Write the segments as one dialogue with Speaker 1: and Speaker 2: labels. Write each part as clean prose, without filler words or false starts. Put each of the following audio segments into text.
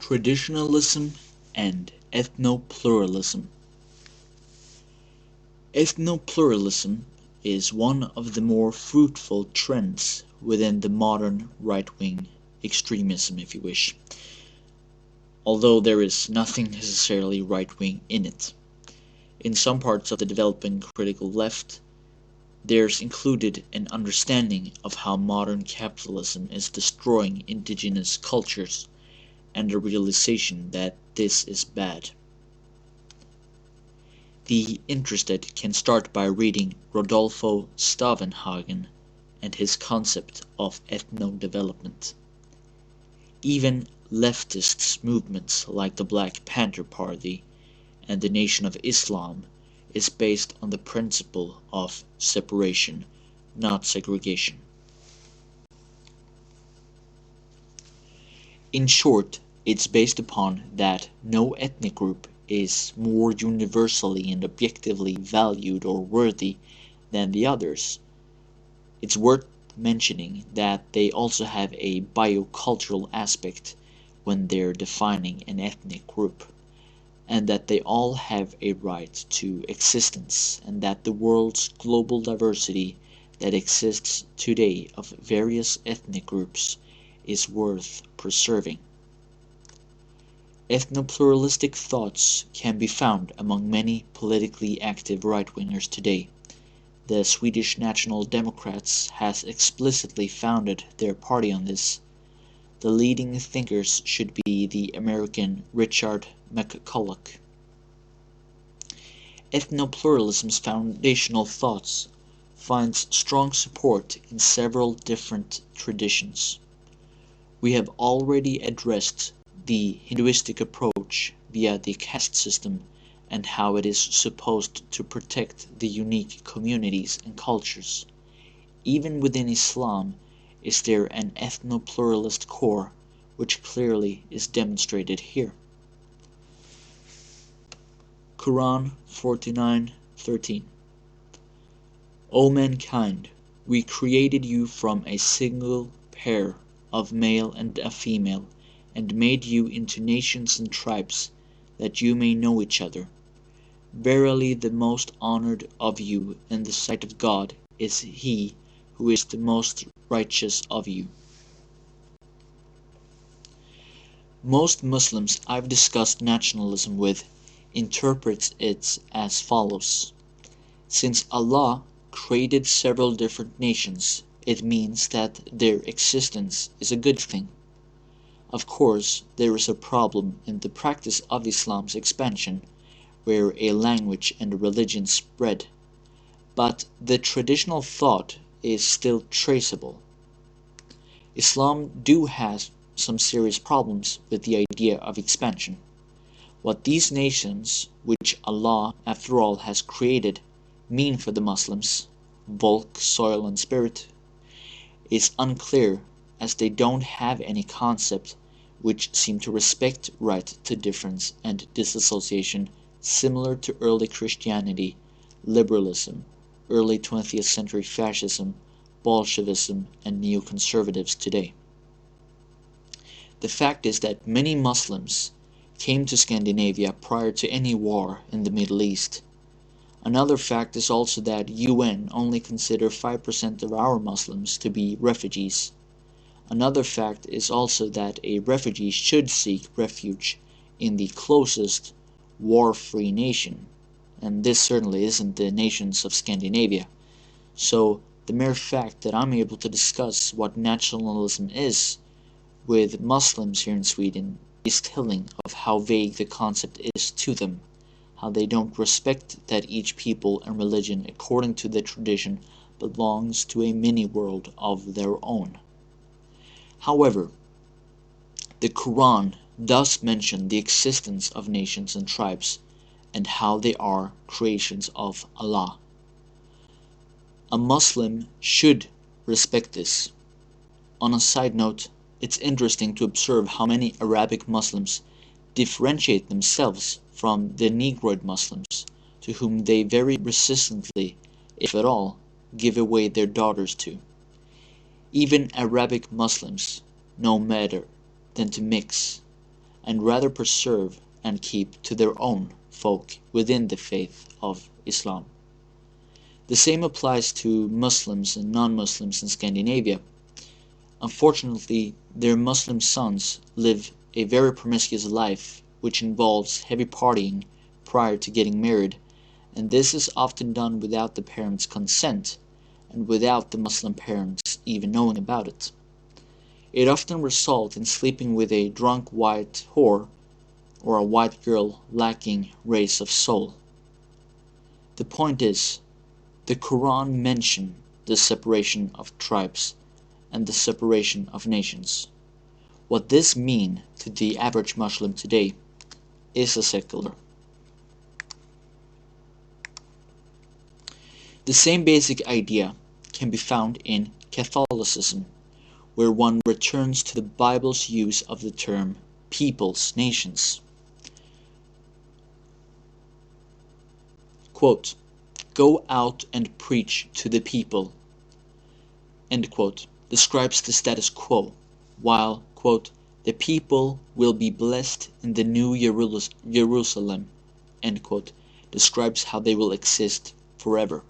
Speaker 1: Traditionalism and Ethnopluralism. Ethnopluralism is one of the more fruitful trends within the modern right-wing extremism, if you wish, although there is nothing necessarily right-wing in it. In some parts of the developing critical left, there's included an understanding of how modern capitalism is destroying indigenous cultures and a realization that this is bad. The interested can start by reading Rodolfo Stavenhagen and his concept of ethno-development. Even leftist movements like the Black Panther Party and the Nation of Islam is based on the principle of separation, not segregation. In short, it's based upon that no ethnic group is more universally and objectively valued or worthy than the others. It's worth mentioning that they also have a biocultural aspect when they're defining an ethnic group, and that they all have a right to existence, and that the world's global diversity that exists today of various ethnic groups is worth preserving. Ethnopluralistic thoughts can be found among many politically active right-wingers today. The Swedish National Democrats has explicitly founded their party on this. The leading thinkers should be the American Richard McCulloch. Ethnopluralism's foundational thoughts finds strong support in several different traditions. We have already addressed the Hinduistic approach via the caste system and how it is supposed to protect the unique communities and cultures. Even within Islam is there an ethno-pluralist core, which clearly is demonstrated here. Quran 49:13. O mankind, we created you from a single pair of male and a female, and made you into nations and tribes, that you may know each other. Verily the most honored of you in the sight of God is he who is the most righteous of you. Most Muslims I've discussed nationalism with interpret it as follows. Since Allah created several different nations, it means that their existence is a good thing. Of course, there is a problem in the practice of Islam's expansion, where a language and a religion spread, but the traditional thought is still traceable. Islam do have some serious problems with the idea of expansion. What these nations, which Allah after all has created, mean for the Muslims, bulk, soil and spirit, is unclear, as they don't have any concept which seem to respect right to difference and disassociation, similar to early Christianity, liberalism, early 20th century fascism, Bolshevism, and neoconservatives today. The fact is that many Muslims came to Scandinavia prior to any war in the Middle East. Another fact is also that UN only consider 5% of our Muslims to be refugees. Another fact is also that a refugee should seek refuge in the closest war-free nation, and this certainly isn't the nations of Scandinavia. So the mere fact that I'm able to discuss what nationalism is with Muslims here in Sweden is telling of how vague the concept is to them, how they don't respect that each people and religion according to the tradition belongs to a mini-world of their own. However, the Quran does mention the existence of nations and tribes, and how they are creations of Allah. A Muslim should respect this. On a side note, it's interesting to observe how many Arabic Muslims differentiate themselves from the Negroid Muslims, to whom they very resistantly, if at all, give away their daughters to. Even Arabic Muslims know better than to mix, and rather preserve and keep to their own folk within the faith of Islam. The same applies to Muslims and non-Muslims in Scandinavia. Unfortunately, their Muslim sons live a very promiscuous life, which involves heavy partying prior to getting married, and this is often done without the parents' consent and without the Muslim parents even knowing about it. It often results in sleeping with a drunk white whore or a white girl lacking race of soul. The point is, the Quran mentions the separation of tribes and the separation of nations. What this means to the average Muslim today is a secular. The same basic idea can be found in Catholicism, where one returns to the Bible's use of the term peoples, nations. Quote, "Go out and preach to the people," end quote, describes the status quo, while, quote, "the people will be blessed in the new Jerusalem," end quote, describes how they will exist forever.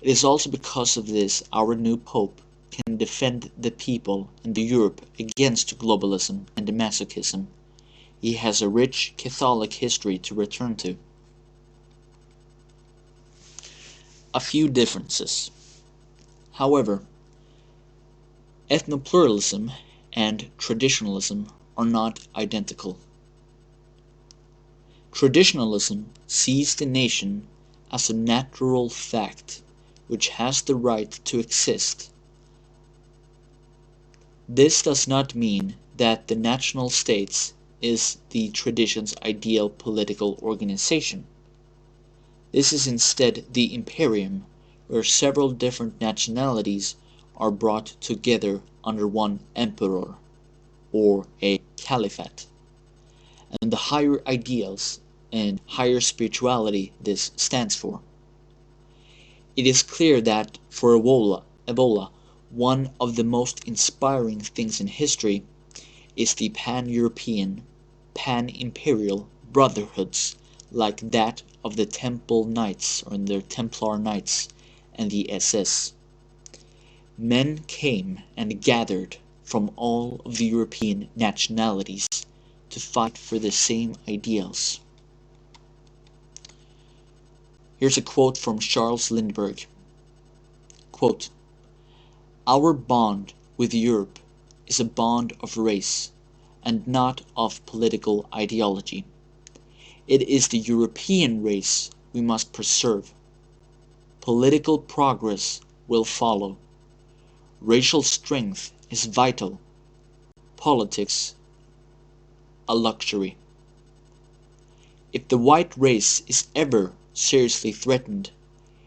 Speaker 1: It is also because of this our new Pope can defend the people and the Europe against globalism and masochism. He has a rich Catholic history to return to. A few differences. However, ethnopluralism and traditionalism are not identical. Traditionalism sees the nation as a natural fact which has the right to exist. This does not mean that the national states is the tradition's ideal political organization. This is instead the imperium, where several different nationalities are brought together under one emperor, or a caliphate, and the higher ideals and higher spirituality this stands for. It is clear that for Ebola, one of the most inspiring things in history is the pan-European, pan-imperial brotherhoods like that of the Temple Knights or the Templar Knights and the SS. Men came and gathered from all of the European nationalities to fight for the same ideals. Here's a quote from Charles Lindbergh. Quote, "Our bond with Europe is a bond of race and not of political ideology. It is the European race we must preserve. Political progress will follow. Racial strength is vital. Politics, a luxury. If the white race is ever seriously threatened,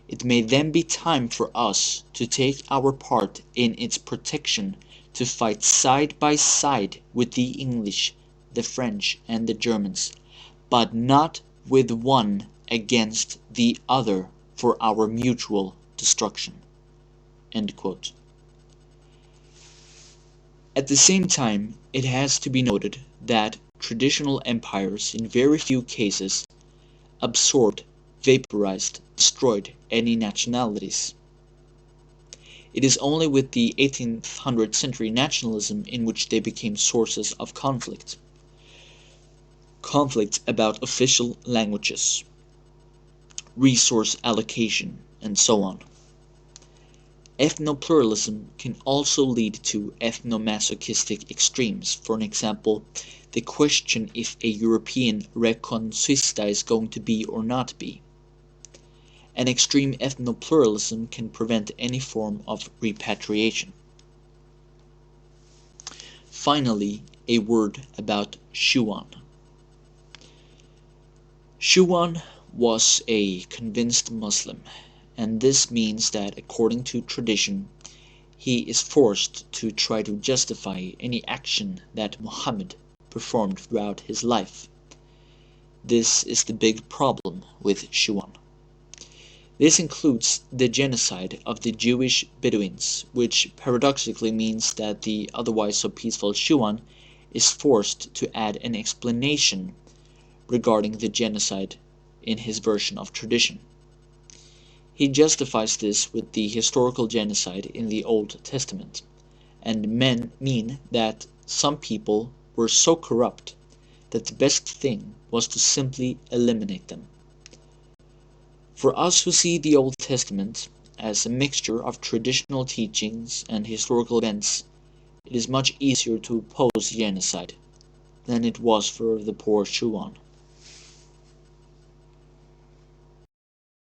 Speaker 1: it may then be time for us to take our part in its protection, to fight side by side with the English, the French, and the Germans, but not with one against the other for our mutual destruction." End quote. At the same time, it has to be noted that traditional empires in very few cases absorbed, vaporized, destroyed any nationalities. It is only with the 1800th century nationalism in which they became sources of conflict. Conflicts about official languages, resource allocation, and so on. Ethnopluralism can also lead to ethnomasochistic extremes. For an example, the question if a European Reconquista is going to be or not be. An extreme ethnopluralism can prevent any form of repatriation. Finally, a word about Schuon. Schuon was a convinced Muslim, and this means that according to tradition, he is forced to try to justify any action that Muhammad performed throughout his life. This is the big problem with Schuon. This includes the genocide of the Jewish Bedouins, which paradoxically means that the otherwise so peaceful Schuon is forced to add an explanation regarding the genocide in his version of tradition. He justifies this with the historical genocide in the Old Testament, and mean that some people were so corrupt that the best thing was to simply eliminate them. For us who see the Old Testament as a mixture of traditional teachings and historical events, it is much easier to oppose genocide than it was for the poor Shuan.